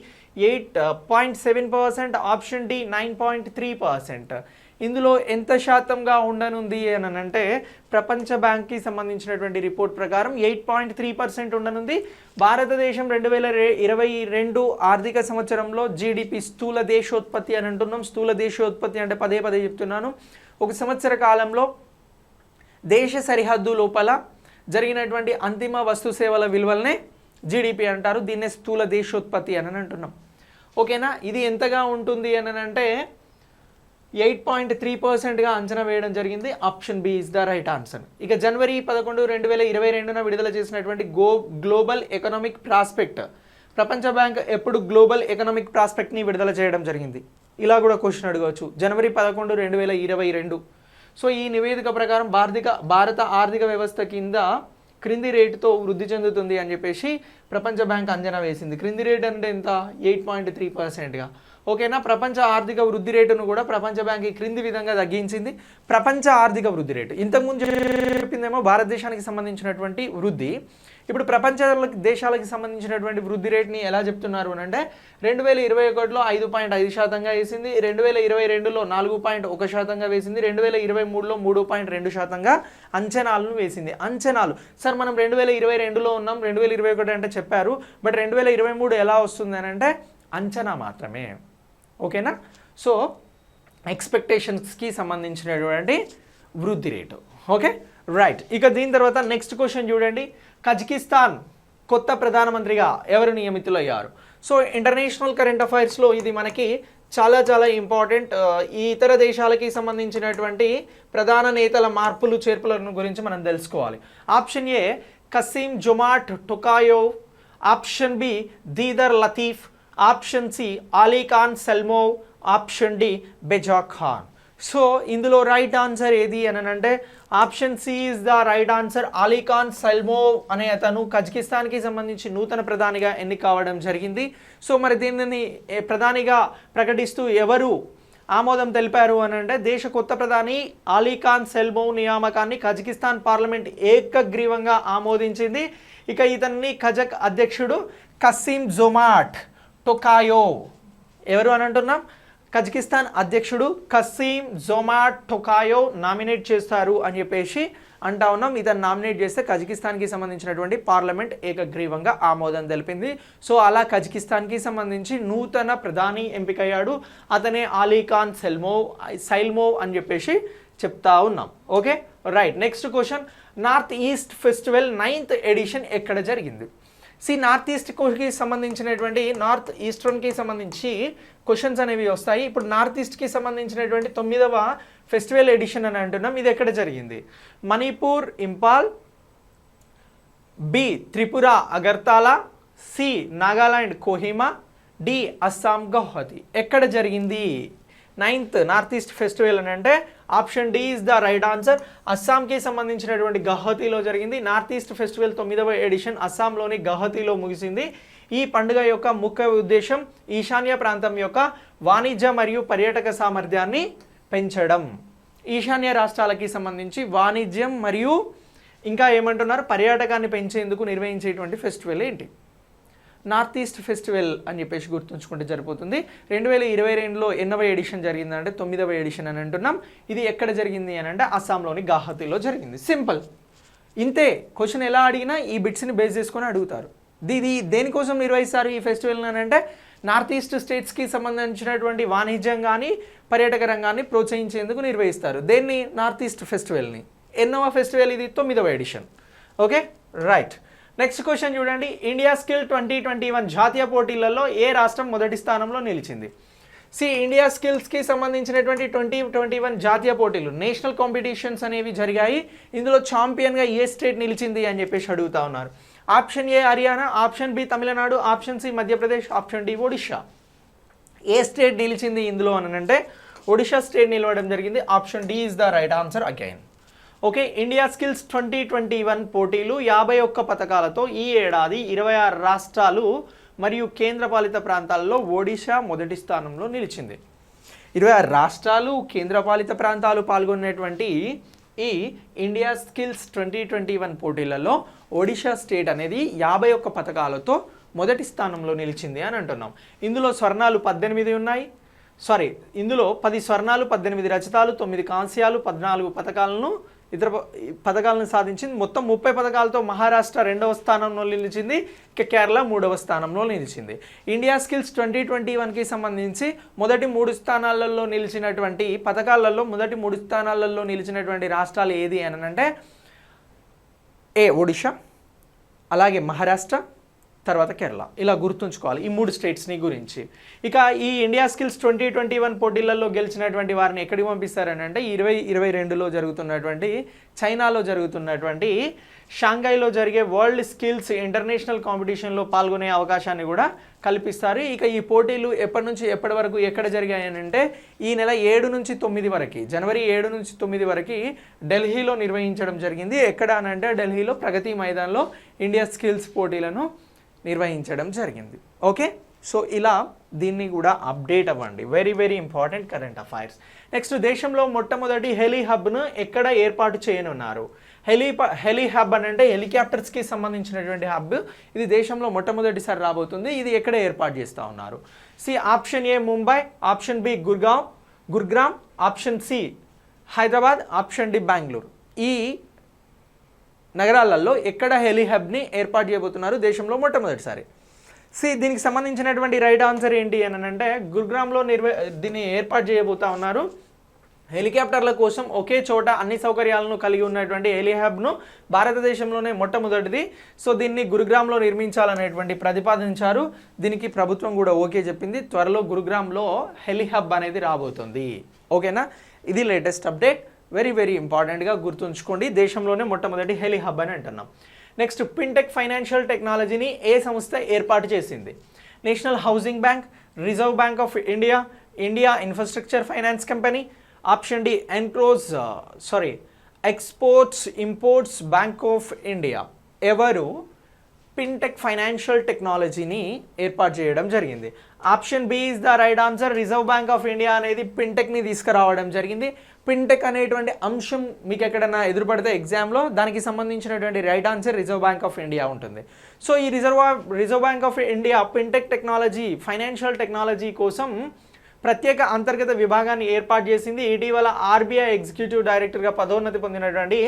8.7%, option D 9.3%. ఇందులో ఎంత శాతంగా ఉండనుంది అని అంటే ప్రపంచ బ్యాంక్కి సంబంధించినటువంటి రిపోర్ట్ ప్రకారం 8.3% ఉండనుంది. భారతదేశం 2022 ఆర్థిక సంవత్సరంలో జీడిపి స్థూల దేశోత్పత్తి అని అంటున్నాం. స్థూల దేశోత్పత్తి అంటే పదే చెప్తున్నాను, ఒక సంవత్సర కాలంలో దేశ సరిహద్దు లోపల జరిగినటువంటి అంతిమ వస్తు సేవల విలువలనే జీడిపి అంటారు. దీన్నే స్థూల దేశోత్పత్తి అని అంటున్నాం. ఓకేనా. ఇది ఎంతగా ఉంటుంది అని అంటే 8.3%గా అంచనా వేయడం జరిగింది. Option B is the right answer. ఇక జనవరి 11, 2022 విడుదల చేసినటువంటి గ్లోబల్ ఎకనామిక్ ప్రాస్పెక్ట్, ప్రపంచ బ్యాంక్ ఎప్పుడు గ్లోబల్ ఎకనామిక్ ప్రాస్పెక్ట్ని విడుదల చేయడం జరిగింది? ఇలా కూడా క్వశ్చన్ అడగవచ్చు. జనవరి 11, 2022. సో ఈ నివేదిక ప్రకారం భారత ఆర్థిక వ్యవస్థ కింద క్రింది రేటుతో వృద్ధి చెందుతుంది అని చెప్పేసి ప్రపంచ బ్యాంక్ అంచనా వేసింది. క్రింది రేట్ అంటే ఎంత? 8.3%గా. ఓకేనా. ప్రపంచ ఆర్థిక వృద్ధి రేటును కూడా ప్రపంచ బ్యాంక్ క్రింది విధంగా తగ్గించింది. ప్రపంచ ఆర్థిక వృద్ధి రేటు ఇంతకుముందు చెప్పిందేమో భారతదేశానికి సంబంధించినటువంటి వృద్ధి, ఇప్పుడు ప్రపంచ దేశాలకు సంబంధించినటువంటి వృద్ధి రేట్ని ఎలా చెప్తున్నారు అని అంటే 2021లో 5.5%గా వేసింది, 2022లో 4.1%గా వేసింది, 2023లో 3.2%గా అంచనాలను వేసింది. అంచనాలు సార్ మనం 2022లో ఉన్నాం, 2021 అంటే చెప్పారు, బట్ 2023 ఎలా వస్తుంది అని అంటే అంచనా మాత్రమే. ఓకేనా. సో ఎక్స్పెక్టేషన్స్కి సంబంధించినటువంటి వృద్ధి రేటు. Okay right. ఇక దీని తర్వాత నెక్స్ట్ క్వశ్చన్ చూడండి. కజకిస్తాన్ కొత్త ప్రధానమంత్రిగా ఎవరు నియమితులయ్యారు? సో ఇంటర్నేషనల్ కరెంట్ అఫైర్స్లో ఇది మనకి చాలా చాలా ఇంపార్టెంట్. ఈ ఇతర దేశాలకి సంబంధించినటువంటి ప్రధాన నేతల మార్పులు చేర్పులను గురించి మనం తెలుసుకోవాలి. Option A Kassym Jomart Tokayev, option B Didar Latif, option C Ali Khan Salmov, option D Beja Khan. So ఇందులో రైట్ ఆన్సర్ ఏది అని అంటే option C is the right answer. Ali Khan Salmov అనే అతను కజకిస్తాన్కి సంబంధించి నూతన ప్రధానిగా ఎన్నిక కావడం జరిగింది. సో మరి దీనిని ప్రధానిగా ప్రకటిస్తూ ఎవరు ఆమోదం తెలిపారు అని అంటే దేశ కొత్త ప్రధాని అలీ ఖాన్ సల్మోవ్ నియామకాన్ని కజకిస్తాన్ పార్లమెంట్ ఏకగ్రీవంగా ఆమోదించింది. ఇక ఇతన్ని కజక్ అధ్యక్షుడు కసీం జొమాట్ టొకాయోవ్ ఎవరు అని అంటున్నాం? కజకిస్తాన్ అధ్యక్షుడు కసీం జొమాట్ టొకాయోవ్ నామినేట్ చేస్తారు అని చెప్పేసి అంటా ఉన్నాం. ఇతను నామినేట్ చేస్తే కజకిస్తాన్కి సంబంధించినటువంటి పార్లమెంట్ ఏకగ్రీవంగా ఆమోదం తెలిపింది. సో అలా కజకిస్తాన్కి సంబంధించి నూతన ప్రధాని ఎంపికయ్యాడు. అతనే అలీ ఖాన్ సైల్మోవ్ అని చెప్పేసి చెప్తా ఉన్నాం. Okay right. Next question. North east festival 9th edition ఎక్కడ జరిగింది? నార్త్ ఈస్ట్కి సంబంధించినటువంటి నార్త్ ఈస్టర్న్కి సంబంధించి క్వశ్చన్స్ అనేవి వస్తాయి. ఇప్పుడు నార్త్ ఈస్ట్కి సంబంధించినటువంటి 9వ ఫెస్టివల్ ఎడిషన్ అని అంటున్నాం. ఇది ఎక్కడ జరిగింది? Manipur, Imphal, B Tripura Agartala, C Nagaland Kohima, D Assam Guwahati. ఎక్కడ జరిగింది 9th నార్త్ ఈస్ట్ ఫెస్టివల్ అని అంటే option D is the right answer. అస్సాంకి సంబంధించినటువంటి గౌహతిలో జరిగింది. నార్త్ ఈస్ట్ ఫెస్టివల్ 9వ ఎడిషన్ అస్సాంలోని గౌహతిలో ముగిసింది. ఈ పండుగ యొక్క ముఖ్య ఉద్దేశం ఈశాన్య ప్రాంతం యొక్క వాణిజ్య మరియు పర్యాటక సామర్థ్యాన్ని పెంచడం. ఈశాన్య రాష్ట్రాలకి సంబంధించి వాణిజ్యం మరియు ఇంకా ఏమంటున్నారు, పర్యాటకాన్ని పెంచేందుకు నిర్వహించేటువంటి ఫెస్టివల్ ఏంటి? నార్త్ ఈస్ట్ ఫెస్టివల్ అని చెప్పేసి గుర్తుంచుకుంటే సరిపోతుంది. 2022లో ఎన్నవ ఎడిషన్ జరిగిందంటే 9వ ఎడిషన్ అని అంటున్నాం. ఇది ఎక్కడ జరిగింది అని అంటే అస్సాంలోని గౌహతిలో జరిగింది. సింపుల్, ఇంతే. క్వశ్చన్ ఎలా అడిగినా ఈ బిట్స్ని బేస్ చేసుకొని అడుగుతారు. ఇది దేనికోసం నిర్వహిస్తారు ఈ ఫెస్టివల్ అని అంటే నార్త్ ఈస్ట్ స్టేట్స్కి సంబంధించినటువంటి వాణిజ్యం కానీ పర్యాటక రంగాన్ని ప్రోత్సహించేందుకు నిర్వహిస్తారు. దేన్ని? నార్త్ ఈస్ట్ ఫెస్టివల్ని. ఎన్నవ ఫెస్టివల్ ఇది? 9వ edition. Okay, right. Next question చూడండి. ఇండియా స్కిల్ 2021 జాతీయ పోటీలలో ఏ రాష్ట్రం మొదటి స్థానంలో నిలిచింది? ఇండియా స్కిల్స్కి సంబంధించినటువంటి 2021 జాతీయ పోటీలు, నేషనల్ కాంపిటీషన్స్ అనేవి జరిగాయి. ఇందులో ఛాంపియన్గా ఏ స్టేట్ నిలిచింది అని చెప్పేసి అడుగుతా ఉన్నారు. Option A Haryana, option B Tamil Nadu, option C Madhya Pradesh, option D Odisha. ఏ స్టేట్ నిలిచింది ఇందులో అని అంటే ఒడిషా స్టేట్ నిలవడం జరిగింది. Option D is the right answer again. Okay, India skills 2021 పోటీలు 51 పథకాలతో ఈ ఏడాది 26 రాష్ట్రాలు మరియు కేంద్రపాలిత ప్రాంతాల్లో ఒడిషా మొదటి స్థానంలో నిలిచింది. 26 రాష్ట్రాలు కేంద్రపాలిత ప్రాంతాలు పాల్గొనేటువంటి ఈ ఇండియా స్కిల్స్ 2021 పోటీలలో ఒడిషా స్టేట్ అనేది 51 పథకాలతో మొదటి స్థానంలో నిలిచింది అని అంటున్నాం. ఇందులో స్వర్ణాలు 18 ఉన్నాయి. ఇందులో 10 స్వర్ణాలు, 18 రజతాలు, 9 కాంస్యాలు, 14 ఇతర పథకాలను సాధించింది. మొత్తం 30 పథకాలతో మహారాష్ట్ర 2వ స్థానంలో నిలిచింది. కేరళ 3వ స్థానంలో నిలిచింది. ఇండియా స్కిల్స్ 2021కి సంబంధించి మొదటి 3 స్థానాలలో నిలిచినటువంటి పథకాలలో మొదటి 3 స్థానాలలో నిలిచినటువంటి రాష్ట్రాలు ఏది అని అంటే ఏ ఒడిషా, అలాగే మహారాష్ట్ర, తర్వాత కేరళ. ఇలా గుర్తుంచుకోవాలి ఈ 3 స్టేట్స్ని గురించి. ఇక ఈ ఇండియా స్కిల్స్ 2021 పోటీలలో గెలిచినటువంటి వారిని ఎక్కడికి పంపిస్తారని అంటే 2022లో జరుగుతున్నటువంటి చైనాలో జరుగుతున్నటువంటి షాంఘైలో జరిగే వరల్డ్ స్కిల్స్ ఇంటర్నేషనల్ కాంపిటీషన్లో పాల్గొనే అవకాశాన్ని కూడా కల్పిస్తారు. ఇక ఈ పోటీలు ఎప్పటి నుంచి ఎప్పటి వరకు ఎక్కడ జరిగాయని అంటే ఈ నెల 7 నుంచి 9 వరకు, జనవరి 7 నుంచి 9 వరకు ఢిల్లీలో నిర్వహించడం జరిగింది. ఎక్కడ అని అంటే ఢిల్లీలో ప్రగతి మైదాన్లో ఇండియా స్కిల్స్ పోటీలను నిర్వహించడం జరిగింది. ఓకే, సో ఇలా దీన్ని కూడా అప్డేట్ అవ్వండి. Very very important current affairs. Next, దేశంలో మొట్టమొదటి హెలీ హబ్ను ఎక్కడ ఏర్పాటు చేయనున్నారు? హెలీ హబ్ అని అంటే హెలికాప్టర్స్కి సంబంధించినటువంటి హబ్. ఇది దేశంలో మొట్టమొదటిసారి రాబోతుంది. ఇది ఎక్కడ ఏర్పాటు చేస్తూ ఉన్నారు? Option A Mumbai, option B Gurugram, option C Hyderabad, option D Bengaluru. ఈ నగరాలలో ఎక్కడ హెలీ హబ్ని ఏర్పాటు చేయబోతున్నారు దేశంలో మొట్టమొదటిసారి? దీనికి సంబంధించినటువంటి రైట్ ఆన్సర్ ఏంటి అని అంటే గుర్గ్రామ్లో దీన్ని ఏర్పాటు చేయబోతా ఉన్నారు. హెలికాప్టర్ల కోసం ఒకే చోట అన్ని సౌకర్యాలను కలిగి ఉన్నటువంటి హెలీ హబ్ను భారతదేశంలోనే మొట్టమొదటిది. దీన్ని గురుగ్రామ్లో నిర్మించాలనేటువంటి ప్రతిపాదించారు. దీనికి ప్రభుత్వం కూడా ఓకే చెప్పింది. త్వరలో గురుగ్రామ్లో హెలీ హబ్ అనేది రాబోతుంది. ఓకేనా, ఇది లేటెస్ట్ అప్డేట్. వెరీ వెరీ ఇంపార్టెంట్గా గుర్తుంచుకోండి. దేశంలోనే మొట్టమొదటి హెలీ హబ్ అని అంటున్నాం. నెక్స్ట్, ఫిన్టెక్ ఫైనాన్షియల్ టెక్నాలజీని ఏ సంస్థ ఏర్పాటు చేసింది? National housing bank, reserve bank of India, India infrastructure finance company, option D exports imports bank of India. ఎవరు ఫిన్టెక్ ఫైనాన్షియల్ టెక్నాలజీని ఏర్పాటు చేయడం జరిగింది? Option B is the right answer. Reserve bank of India అనేది ఫిన్టెక్ని తీసుకురావడం జరిగింది. ఫిన్టెక్ అనేటువంటి అంశం మీకు ఎక్కడైనా ఎదురుపడితే ఎగ్జామ్లో దానికి సంబంధించినటువంటి right answer reserve bank of India ఉంటుంది. ఈ reserve bank of India fintech technology, financial technology కోసం ప్రత్యేక అంతర్గత విభాగాన్ని ఏర్పాటు చేసింది. ఇటీవల ఆర్బీఐ ఎగ్జిక్యూటివ్ డైరెక్టర్గా పదోన్నతి పొందినటువంటి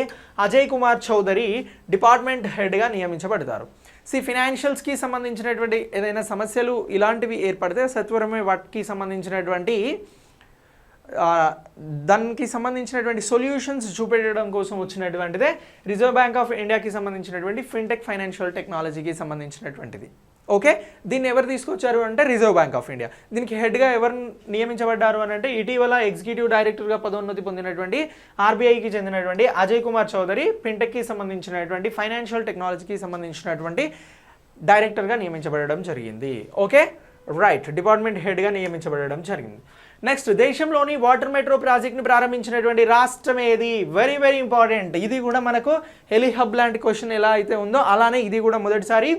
అజయ్ కుమార్ చౌదరి డిపార్ట్మెంట్ హెడ్గా నియమించబడతారు. ఫినాన్షియల్స్కి సంబంధించినటువంటి ఏదైనా సమస్యలు ఇలాంటివి ఏర్పడితే సత్వరమే వాటికి సంబంధించినటువంటి దానికి సంబంధించినటువంటి సొల్యూషన్స్ చూపెట్టడం కోసం వచ్చినటువంటిదే రిజర్వ్ బ్యాంక్ ఆఫ్ ఇండియాకి సంబంధించినటువంటి ఫిన్టెక్ ఫైనాన్షియల్ టెక్నాలజీకి సంబంధించినటువంటిది. ఓకే, దీన్ని ఎవరు తీసుకొచ్చారు అంటే రిజర్వ్ బ్యాంక్ ఆఫ్ ఇండియా. దీనికి హెడ్గా ఎవరు నియమించబడ్డారు అని అంటే ఇటీవల ఎగ్జిక్యూటివ్ డైరెక్టర్గా పదోన్నతి పొందినటువంటి ఆర్బీఐకి చెందినటువంటి అజయ్ కుమార్ చౌదరి, ఫిన్టెక్కి సంబంధించినటువంటి ఫైనాన్షియల్ టెక్నాలజీకి సంబంధించినటువంటి డైరెక్టర్గా నియమించబడడం జరిగింది. ఓకే రైట్, డిపార్ట్మెంట్ హెడ్గా నియమించబడడం జరిగింది. నెక్స్ట్, దేశంలోని వాటర్ మెట్రో ప్రాజెక్ట్ని ప్రారంభించినటువంటి రాష్ట్రం ఏది? Very very important. ఇది కూడా మనకు హెలిహబ్ లాంటి క్వశ్చన్ ఎలా అయితే ఉందో అలానే ఇది కూడా మొదటిసారి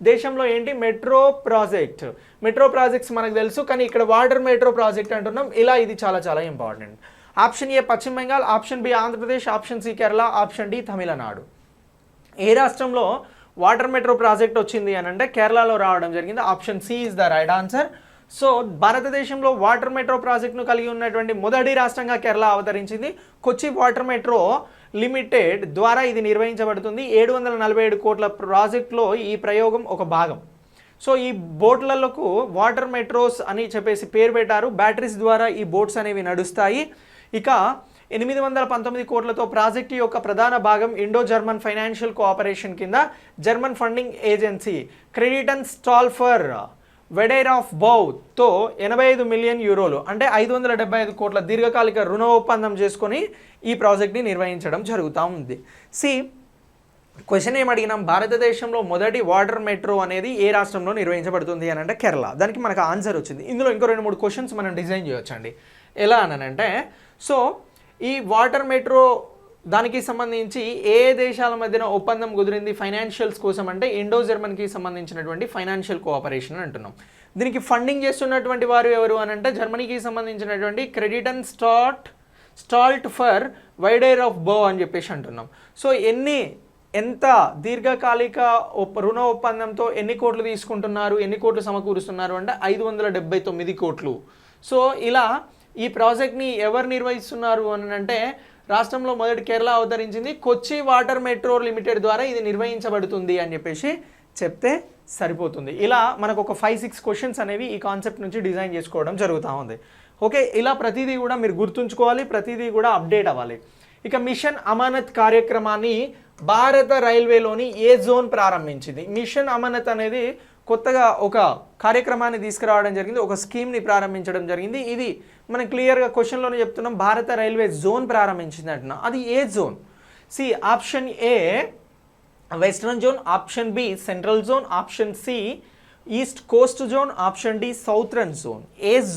దేశంలో ఏంటి మెట్రో ప్రాజెక్ట్. మెట్రో ప్రాజెక్ట్స్ మనకు తెలుసు, కానీ ఇక్కడ వాటర్ మెట్రో ప్రాజెక్ట్ అంటున్నాం. ఇలా ఇది చాలా చాలా important. Option A Paschim Bengal, option B Andhra Pradesh, option C Kerala, option D Tamil Nadu. ఏ రాష్ట్రంలో వాటర్ మెట్రో ప్రాజెక్ట్ వచ్చింది అని అంటే కేరళలో రావడం జరిగింది. Option C is the right answer. So భారతదేశంలో వాటర్ మెట్రో ప్రాజెక్ట్ను కలిగి ఉన్నటువంటి మొదటి రాష్ట్రంగా కేరళ అవతరించింది. కొచ్చి వాటర్ మెట్రో లిమిటెడ్ ద్వారా ఇది నిర్వహించబడుతుంది. 747 కోట్ల ప్రాజెక్టులో ఈ ప్రయోగం ఒక భాగం. సో ఈ బోట్లకు వాటర్ మెట్రోస్ అని చెప్పేసి పేరు పెట్టారు. బ్యాటరీస్ ద్వారా ఈ బోట్స్ అనేవి నడుస్తాయి. ఇక 819 కోట్లతో ప్రాజెక్టు యొక్క ప్రధాన భాగం ఇండో జర్మన్ ఫైనాన్షియల్ కోఆపరేషన్ కింద German funding agency Kreditanstalt für Wiederaufbau 85 million యూరోలు అంటే 575 కోట్ల దీర్ఘకాలిక రుణ ఒప్పందం చేసుకొని ఈ ప్రాజెక్ట్ని నిర్వహించడం జరుగుతూ ఉంది. క్వశ్చన్ ఏమడిగినాం, భారతదేశంలో మొదటి వాటర్ మెట్రో అనేది ఏ రాష్ట్రంలో నిర్వహించబడుతుంది అని అంటే కేరళ. దానికి మనకు ఆన్సర్ వచ్చింది. ఇందులో ఇంకో 2-3 క్వశ్చన్స్ మనం డిజైన్ చేయొచ్చండి. ఎలా అనంటే, సో ఈ వాటర్ మెట్రో దానికి సంబంధించి ఏ దేశాల మధ్యన ఒప్పందం కుదిరింది ఫైనాన్షియల్స్ కోసం అంటే ఇండో జర్మన్కి సంబంధించినటువంటి ఫైనాన్షియల్ కోఆపరేషన్ అంటున్నాం. దీనికి ఫండింగ్ చేస్తున్నటువంటి వారు ఎవరు అని అంటే జర్మనీకి సంబంధించినటువంటి క్రెడిట్ అండ్ స్టాల్ట్ ఫర్ వైడైర్ ఆఫ్ బో అని చెప్పేసి అంటున్నాం. సో ఎంత దీర్ఘకాలిక రుణ ఒప్పందంతో ఎన్ని కోట్లు తీసుకుంటున్నారు, ఎన్ని కోట్లు సమకూరుస్తున్నారు అంటే 579 కోట్లు. సో ఇలా ఈ ప్రాజెక్ట్ని ఎవరు నిర్వహిస్తున్నారు అని అంటే రాష్ట్రంలో మొదటి కేరళ అవతరించింది. కొచ్చి వాటర్ మెట్రో లిమిటెడ్ ద్వారా ఇది నిర్వహించబడుతుంది అని చెప్పేసి చెప్తే సరిపోతుంది. ఇలా మనకు ఒక 5-6 క్వశ్చన్స్ అనేవి ఈ కాన్సెప్ట్ నుంచి డిజైన్ చేసుకోవడం జరుగుతూ ఉంది. ఓకే, ఇలా ప్రతిదీ కూడా మీరు గుర్తుంచుకోవాలి, ప్రతిదీ కూడా అప్డేట్ అవ్వాలి. ఇక మిషన్ అమానత్ కార్యక్రమాన్ని భారత రైల్వేలోని ఏ జోన్ ప్రారంభించింది? మిషన్ అమానత్ అనేది కొత్తగా ఒక కార్యక్రమాన్ని తీసుకురావడం జరిగింది, ఒక స్కీమ్ని ప్రారంభించడం జరిగింది. ఇది మనం క్లియర్గా క్వశ్చన్లోనే చెప్తున్నాం, భారత రైల్వే జోన్ ప్రారంభించింది అంటున్నాం. అది ఏ zone? C option A western zone, option B central zone, option C east coast zone, option D southern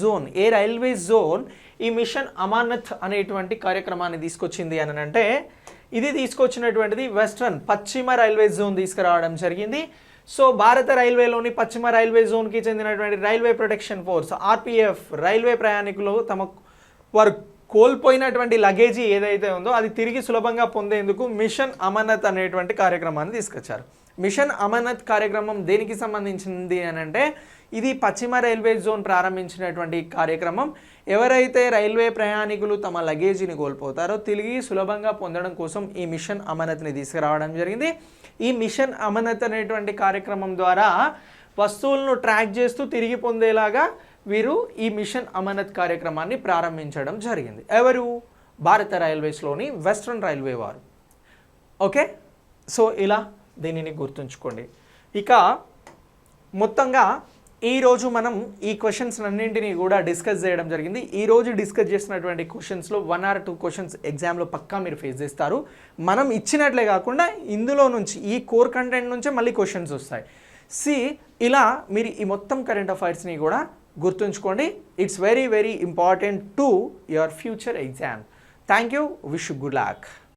zone. ఏ రైల్వే జోన్ ఈ మిషన్ అమానత్ అనేటువంటి కార్యక్రమాన్ని తీసుకొచ్చింది అని అంటే ఇది తీసుకొచ్చినటువంటిది వెస్ట్రన్ పశ్చిమ రైల్వే జోన్ తీసుకురావడం జరిగింది. సో భారత రైల్వేలోని పశ్చిమ రైల్వే జోన్కి చెందినటువంటి railway protection force RPF railway ప్రయాణికులు వారు కోల్పోయినటువంటి లగేజీ ఏదైతే ఉందో అది తిరిగి సులభంగా పొందేందుకు మిషన్ అమర్నాథ్ అనేటువంటి కార్యక్రమాన్ని తీసుకొచ్చారు. మిషన్ అమర్నాథ్ కార్యక్రమం దేనికి సంబంధించింది అని అంటే ఇది పశ్చిమ రైల్వే జోన్ ప్రారంభించినటువంటి కార్యక్రమం. ఎవరైతే రైల్వే ప్రయాణికులు తమ లగేజీని కోల్పోతారో తిరిగి సులభంగా పొందడం కోసం ఈ మిషన్ అమర్నాథ్ని తీసుకురావడం జరిగింది. ఈ మిషన్ అమర్నాథ్ అనేటువంటి కార్యక్రమం ద్వారా వస్తువులను ట్రాక్ చేస్తూ తిరిగి పొందేలాగా వీరు ఈ మిషన్ అమర్నాథ్ కార్యక్రమాన్ని ప్రారంభించడం జరిగింది. ఎవరు? భారత రైల్వేస్లోని వెస్ట్రన్ రైల్వే వారు. ఓకే, సో ఇలా దీనిని గుర్తుంచుకోండి. ఇక మొత్తంగా ఈరోజు మనం ఈ క్వశ్చన్స్ అన్నింటినీ కూడా డిస్కస్ చేయడం జరిగింది. ఈరోజు డిస్కస్ చేసినటువంటి క్వశ్చన్స్లో 1 or 2 క్వశ్చన్స్ ఎగ్జామ్లో పక్కా మీరు ఫేస్ చేస్తారు. మనం ఇచ్చినట్లే కాకుండా ఇందులో నుంచి ఈ కోర్ కంటెంట్ నుంచే మళ్ళీ క్వశ్చన్స్ వస్తాయి. ఇలా మీరు ఈ మొత్తం కరెంట్ అఫైర్స్ని కూడా గుర్తుంచుకోండి. It's very very important to your future exam. Thank you, wish you good luck.